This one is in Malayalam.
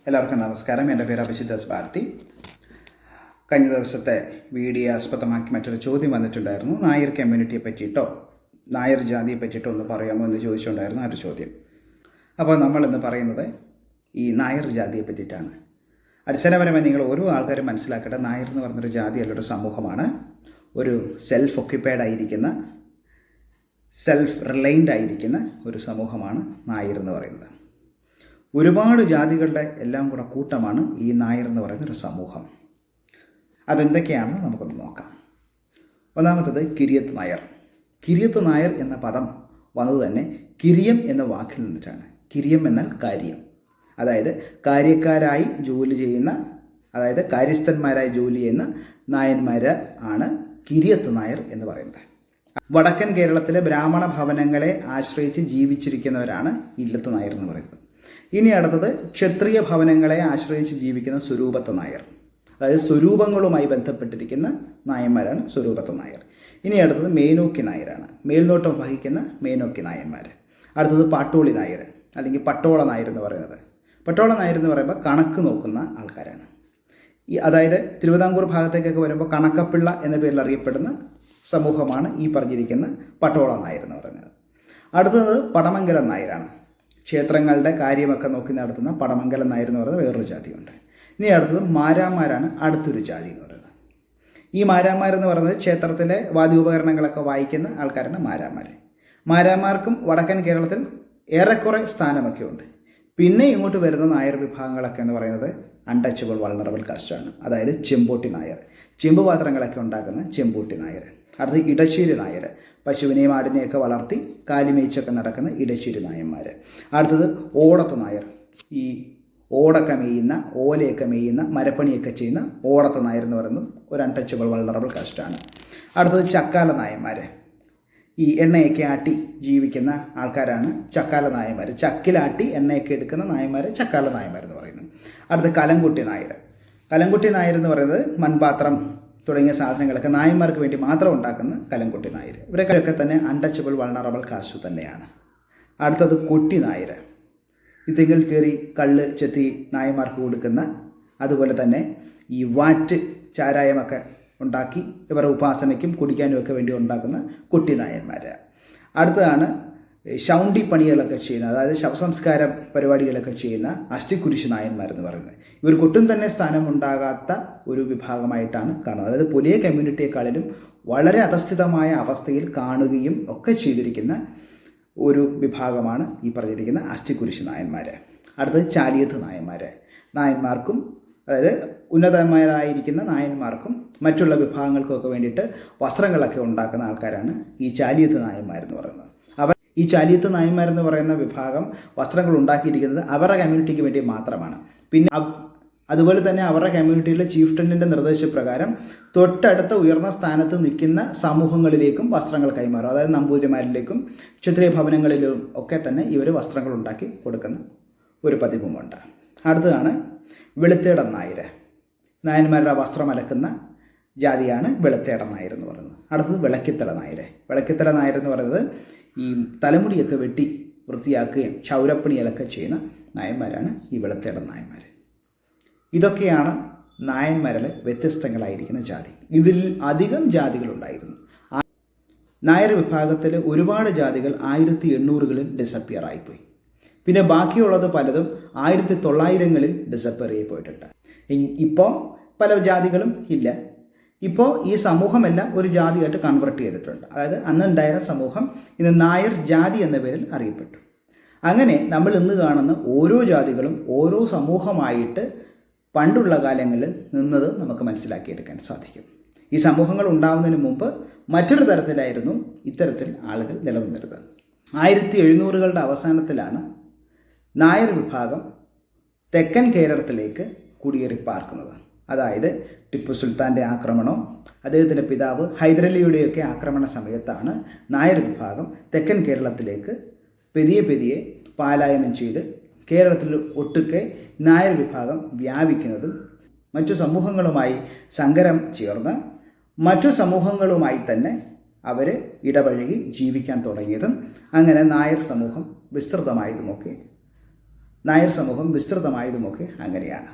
എല്ലാവർക്കും നമസ്കാരം. എൻ്റെ പേര് അഭിജിത്ത് ഭാരതി. കഴിഞ്ഞ ദിവസത്തെ വീഡിയോ ആസ്പദമാക്കി മറ്റൊരു ചോദ്യം വന്നിട്ടുണ്ടായിരുന്നു. നായർ കമ്മ്യൂണിറ്റിയെ പറ്റിയിട്ടോ നായർ ജാതിയെ പറ്റിയിട്ടോ ഒന്ന് പറയാമോ എന്ന് ചോദിച്ചുകൊണ്ടായിരുന്നു ആ ഒരു ചോദ്യം. അപ്പോൾ നമ്മളിന്ന് പറയുന്നത് ഈ നായർ ജാതിയെ പറ്റിയിട്ടാണ്. അടിസ്ഥാനപരമായി നിങ്ങൾ ഓരോ ആൾക്കാരും മനസ്സിലാക്കേണ്ട, നായർ എന്ന് പറഞ്ഞൊരു ജാതിയല്ല, ഒരു സമൂഹമാണ്. ഒരു സെൽഫ് ഒക്യുപ്പൈഡ് ആയിരിക്കുന്ന, സെൽഫ് റിലൈൻഡ് ആയിരിക്കുന്ന ഒരു സമൂഹമാണ് നായർ എന്ന് പറയുന്നത്. ഒരുപാട് ജാതികളുടെ എല്ലാം കൂടെ കൂട്ടമാണ് ഈ നായർ എന്ന് പറയുന്നൊരു സമൂഹം. അതെന്തൊക്കെയാണെന്ന് നമുക്കൊന്ന് നോക്കാം. ഒന്നാമത്തത് കിരിയത്ത് നായർ. കിരിയത്ത് നായർ എന്ന പദം വന്നത് തന്നെ കിരിയം എന്ന വാക്കിൽ നിന്നിട്ടാണ്. കിരിയം എന്നാൽ കാര്യം, അതായത് കാര്യക്കാരായി ജോലി ചെയ്യുന്ന, അതായത് കാര്യസ്ഥന്മാരായി ജോലി ചെയ്യുന്ന നായന്മാർ ആണ് കിരിയത്ത് നായർ എന്ന് പറയുന്നത്. വടക്കൻ കേരളത്തിലെ ബ്രാഹ്മണ ഭവനങ്ങളെ ആശ്രയിച്ച് ജീവിച്ചിരിക്കുന്നവരാണ് ഇല്ലത്ത് നായർ എന്ന് പറയുന്നത്. ഇനി അടുത്തത് ക്ഷത്രിയ ഭവനങ്ങളെ ആശ്രയിച്ച് ജീവിക്കുന്ന സ്വരൂപത്ത് നായർ, അതായത് സ്വരൂപങ്ങളുമായി ബന്ധപ്പെട്ടിരിക്കുന്ന നായന്മാരാണ് സ്വരൂപത്ത് നായർ. ഇനി അടുത്തത് മേനോക്കി നായരാണ്, മേൽനോട്ടം വഹിക്കുന്ന മേനോക്കി നായന്മാർ. അടുത്തത് പാട്ടോളി നായർ അല്ലെങ്കിൽ പട്ടോള നായർ എന്ന് പറയുന്നത്. പട്ടോള നായർ എന്ന് പറയുമ്പോൾ കണക്ക് നോക്കുന്ന ആൾക്കാരാണ്. അതായത് തിരുവിതാംകൂർ ഭാഗത്തേക്കൊക്കെ വരുമ്പോൾ കണക്കപ്പിള്ള എന്ന പേരിൽ അറിയപ്പെടുന്ന സമൂഹമാണ് ഈ പറഞ്ഞിരിക്കുന്ന പട്ടോള നായർ എന്ന് പറയുന്നത്. അടുത്തത് പടമംഗലം നായരാണ്. ക്ഷേത്രങ്ങളുടെ കാര്യമൊക്കെ നോക്കി നടത്തുന്ന പടമംഗലം നായർ എന്ന് പറയുന്നത് വേറൊരു ജാതിയുണ്ട്. ഇനി അടുത്തത് മാരാന്മാരാണ് അടുത്തൊരു ജാതി എന്ന് പറയുന്നത്. ഈ മാരാന്മാരെന്ന് പറയുന്നത് ക്ഷേത്രത്തിലെ വാദ്യോപകരണങ്ങളൊക്കെ വായിക്കുന്ന ആൾക്കാരാണ് മാരാന്മാർ. മാരാന്മാർക്കും വടക്കൻ കേരളത്തിൽ ഏറെക്കുറെ സ്ഥാനമൊക്കെ ഉണ്ട്. പിന്നെ ഇങ്ങോട്ട് വരുന്ന നായർ വിഭാഗങ്ങളൊക്കെ എന്ന് പറയുന്നത് അൺടച്ചബിൾ വൾണറബിൾ കാസ്റ്റാണ്, അതായത് ചെമ്പോട്ടി നായർ, ചെമ്പ് പാത്രങ്ങളൊക്കെ ഉണ്ടാക്കുന്ന ചെമ്പൂട്ടി നായർ. അടുത്ത് ഇടശ്ശേരി നായർ, പശുവിനെയും ആടിനെയൊക്കെ വളർത്തി കാലിമേച്ചൊക്കെ നടക്കുന്ന ഇടശ്ശേരി നായന്മാർ. അടുത്തത് ഓടത്ത് നായർ, ഈ ഓടൊക്കെ മേയുന്ന, ഓലയൊക്കെ മേയുന്ന, മരപ്പണിയൊക്കെ ചെയ്യുന്ന ഓടത്ത് നായർ എന്ന് പറയുന്നത് ഒരു അൺടച്ചബിൾ വൾണറബിൾ കാസ്റ്റാണ്. അടുത്തത് ചക്കാല നായന്മാർ, ഈ എണ്ണയൊക്കെ ആട്ടി ജീവിക്കുന്ന ആൾക്കാരാണ് ചക്കാല നായന്മാർ. ചക്കിലാട്ടി എണ്ണയൊക്കെ എടുക്കുന്ന നായന്മാർ ചക്കാല നായന്മാർ എന്ന് പറയുന്നത്. അടുത്ത കലംകുട്ടി നായർ. കലംകുട്ടി നായർ എന്ന് പറയുന്നത് മൺപാത്രം തുടങ്ങിയ സാധനങ്ങളൊക്കെ നായന്മാർക്ക് വേണ്ടി മാത്രം ഉണ്ടാക്കുന്ന കലംകുട്ടി നായർ. ഇവരൊക്കെ തന്നെ അൺടച്ചബിൾ വൾണറബിൾ കാസ്റ്റ് തന്നെയാണ്. അടുത്തത് കൊട്ടി നായർ, ഈ തെങ്ങിൽ കയറി കള്ള് ചെത്തി നായന്മാർക്ക് കൊടുക്കുന്ന, അതുപോലെ തന്നെ ഈ വാറ്റ് ചാരായമൊക്കെ ഉണ്ടാക്കി ഇവരുടെ ഉപാസനയ്ക്കും കുടിക്കാനും ഒക്കെ വേണ്ടി ഉണ്ടാക്കുന്ന കുട്ടി നായന്മാർ. അടുത്തതാണ് ശൗണ്ടി പണികളൊക്കെ ചെയ്യുന്ന, അതായത് ശവസംസ്കാര പരിപാടികളൊക്കെ ചെയ്യുന്ന അസ്ഥിക്കുരിശ് നായന്മാരെന്ന് പറയുന്നത്. ഇവർക്ക് ഒട്ടും തന്നെ സ്ഥാനം ഉണ്ടാകാത്ത ഒരു വിഭാഗമായിട്ടാണ് കാണുന്നത്. അതായത് പുലിയ കമ്മ്യൂണിറ്റിയെക്കാളിലും വളരെ അധസ്ഥിതമായ അവസ്ഥയിൽ കാണുകയും ഒക്കെ ചെയ്തിരിക്കുന്ന ഒരു വിഭാഗമാണ് ഈ പറഞ്ഞിരിക്കുന്ന അസ്ഥിക്കുരിശ് നായന്മാർ. അടുത്തത് ചാലിയത്ത് നായന്മാർ. നായന്മാർക്കും, അതായത് ഉന്നതന്മാരായിരിക്കുന്ന നായന്മാർക്കും മറ്റുള്ള വിഭാഗങ്ങൾക്കൊക്കെ വേണ്ടിയിട്ട് വസ്ത്രങ്ങളൊക്കെ ഉണ്ടാക്കുന്ന ആൾക്കാരാണ് ഈ ചാലിയത്ത് നായന്മാരെന്ന് പറയുന്നത്. ഈ ചാലിയത്ത് നായന്മാരെന്ന് പറയുന്ന വിഭാഗം വസ്ത്രങ്ങൾ ഉണ്ടാക്കിയിരിക്കുന്നത് അവരുടെ കമ്മ്യൂണിറ്റിക്ക് വേണ്ടി മാത്രമാണ്. പിന്നെ അതുപോലെ തന്നെ അവരുടെ കമ്മ്യൂണിറ്റിയിലെ ചീഫ് ടെൻറ്റിൻ്റെ നിർദ്ദേശപ്രകാരം തൊട്ടടുത്ത ഉയർന്ന സ്ഥാനത്ത് നിൽക്കുന്ന സമൂഹങ്ങളിലേക്കും വസ്ത്രങ്ങൾ കൈമാറും. അതായത് നമ്പൂതിരിമാരിലേക്കും ക്ഷത്രിയ ഭവനങ്ങളിലും ഒക്കെ തന്നെ ഇവർ വസ്ത്രങ്ങൾ ഉണ്ടാക്കി കൊടുക്കുന്ന ഒരു പതിവുമുണ്ട്. അടുത്തതാണ് വെളുത്തേടൻ നായർ. നായന്മാരുടെ വസ്ത്രം അലക്കുന്ന ജാതിയാണ് വെളുത്തേടൻ നായർ എന്ന് പറയുന്നത്. അടുത്തത് വിളക്കിത്തല നായർ. വിളക്കിത്തല നായർ എന്ന് പറയുന്നത് ഈ തലമുടിയൊക്കെ വെട്ടി വൃത്തിയാക്കുകയും ക്ഷൗരപ്പണികളൊക്കെ ചെയ്യുന്ന നായന്മാരാണ് ഈ വെളുത്തേടൻ നായന്മാർ. ഇതൊക്കെയാണ് നായന്മാരിൽ വ്യത്യസ്തങ്ങളായിരിക്കുന്ന ജാതി. ഇതിൽ അധികം ജാതികളുണ്ടായിരുന്നു. നായർ വിഭാഗത്തിൽ ഒരുപാട് ജാതികൾ 1800-കളിൽ ഡിസപ്പിയർ ആയിപ്പോയി. പിന്നെ ബാക്കിയുള്ളത് പലതും 1900-കളിൽ ഡിസപ്പിയർ ആയി പോയിട്ടുണ്ട്. ഇപ്പോൾ പല ജാതികളും ഇല്ല. ഇപ്പോൾ ഈ സമൂഹമെല്ലാം ഒരു ജാതിയായിട്ട് കൺവെർട്ട് ചെയ്തിട്ടുണ്ട്. അതായത് അന്നുണ്ടായിരുന്ന സമൂഹം ഇന്ന് നായർ ജാതി എന്ന പേരിൽ അറിയപ്പെട്ടു. അങ്ങനെ നമ്മൾ ഇന്ന് കാണുന്ന ഓരോ ജാതികളും ഓരോ സമൂഹമായിട്ട് പണ്ടുള്ള കാലങ്ങളിൽ നിന്നത് നമുക്ക് മനസ്സിലാക്കിയെടുക്കാൻ സാധിക്കും. ഈ സമൂഹങ്ങൾ ഉണ്ടാവുന്നതിന് മുമ്പ് മറ്റൊരു തരത്തിലായിരുന്നു ഇത്തരത്തിൽ ആളുകൾ നിലനിന്നിരുന്നത്. 1700-കളുടെ അവസാനത്തിലാണ് നായർ വിഭാഗം തെക്കൻ കേരളത്തിലേക്ക് കുടിയേറി പാർക്കുന്നത്. അതായത് ടിപ്പു സുൽത്താൻ്റെ ആക്രമണവും അദ്ദേഹത്തിൻ്റെ പിതാവ് ഹൈദരലിയുടെയൊക്കെ ആക്രമണ സമയത്താണ് നായർ വിഭാഗം തെക്കൻ കേരളത്തിലേക്ക് പെതിയെ പലായനം ചെയ്ത് കേരളത്തിൽ ഒട്ടുക്കെ നായർ വിഭാഗം വ്യാപിക്കുന്നതും മറ്റു സമൂഹങ്ങളുമായി സങ്കരം ചേർന്ന് മറ്റു സമൂഹങ്ങളുമായി തന്നെ അവർ ഇടപഴകി ജീവിക്കാൻ തുടങ്ങിയതും അങ്ങനെ നായർ സമൂഹം വിസ്തൃതമായതുമൊക്കെ നായർ സമൂഹം വിസ്തൃതമായതുമൊക്കെ അങ്ങനെയാണ്.